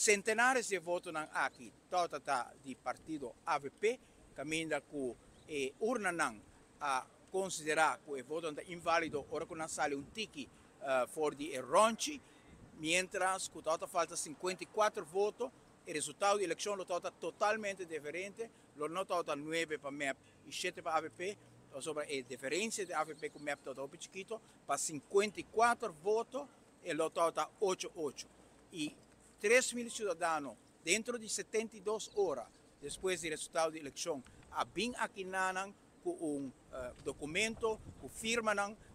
centenares de votos aqui, total de partido AVP, caminha com urna a considerar que o voto é inválido, ora que não sai tiki for de ronchi, mientras que total falta 54 votos, o resultado da eleição está totalmente diferente, lo não está 9 para MEP e 7 para AVP, sobre a diferença de AVP com MEP está muito chiquito, para 54 votos, e lo está 8-8. E 3.000 cidadãos, dentro de 72 horas, depois do resultado da eleição, bem aqui com documento, com firma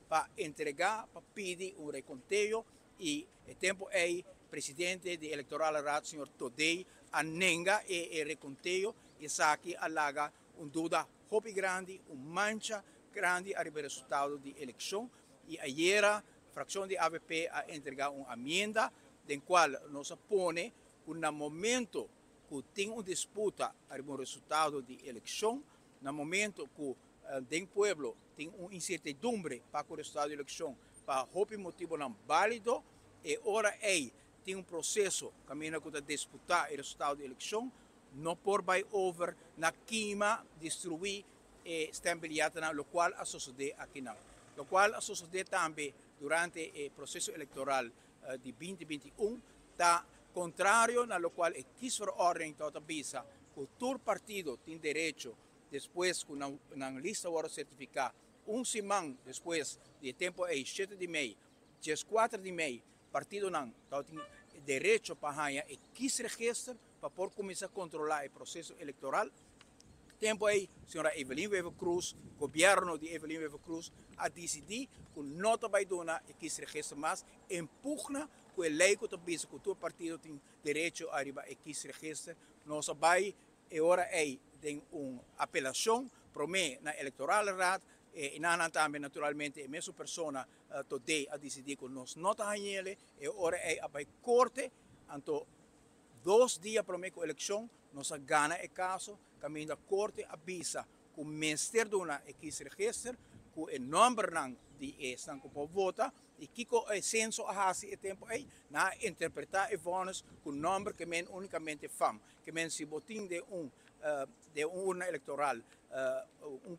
para entregar, para pedir reconteio, e o tempo é presidente do Electoral Rad, senhor Todei, a nega e reconteio, e isso aqui alaga dúvida muito grande, mancha grande a resultado da eleição, e ayer a fração de AVP a entregar uma emenda, em qual nos põe que no momento que tem disputa o resultado da eleição, no momento que o povo tem uma incertidumbre para o resultado da eleição, para qualquer motivo não válido, e ora tem processo caminho para disputar o resultado da eleição, não por vai over na queima, destruir e estabilidade, o qual a suceder aqui não. O qual a suceder também durante o processo eleitoral de 2021, está contrário no qual é quis for ordem toda visa, que todo partido tem direito, depois que na lista for certificar, semana depois de tempo é 7 de maio, 4 de maio, partido não tem direito para ganhar e quis registro para poder começar a controlar o processo eleitoral. Tempo aí, senhora Evelyn Wever Cruz, governo de Evelyn Wever Cruz, a decidir que não vai dar e quis registro mais, empurra que a lei que diz que todo partido tem direito a arribar e quis registro, nós vai, e agora tem uma apelação, promete na Electoral Rad, e não também naturalmente a mesma pessoa today a decidir que nós não estamos ele, e agora a corte, então 2 dias para a eleição, nós ganhamos o caso, caminho da corte avisa que o Ministério da Equis Registro, que o número de estão que vota, e que o censo a fazer o tempo aí, na interpretar os votos com o número que men unicamente fam, que men se botin de urna eleitoral,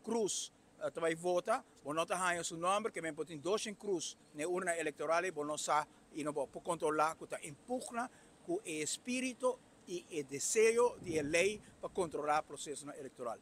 cruz, vai votar, ou não está o número, que men botin 2 cruz na urna eleitoral, e não sabe, e não pode controlar, que está empurra, com o espírito e o desejo de lei para controlar o processo eleitoral.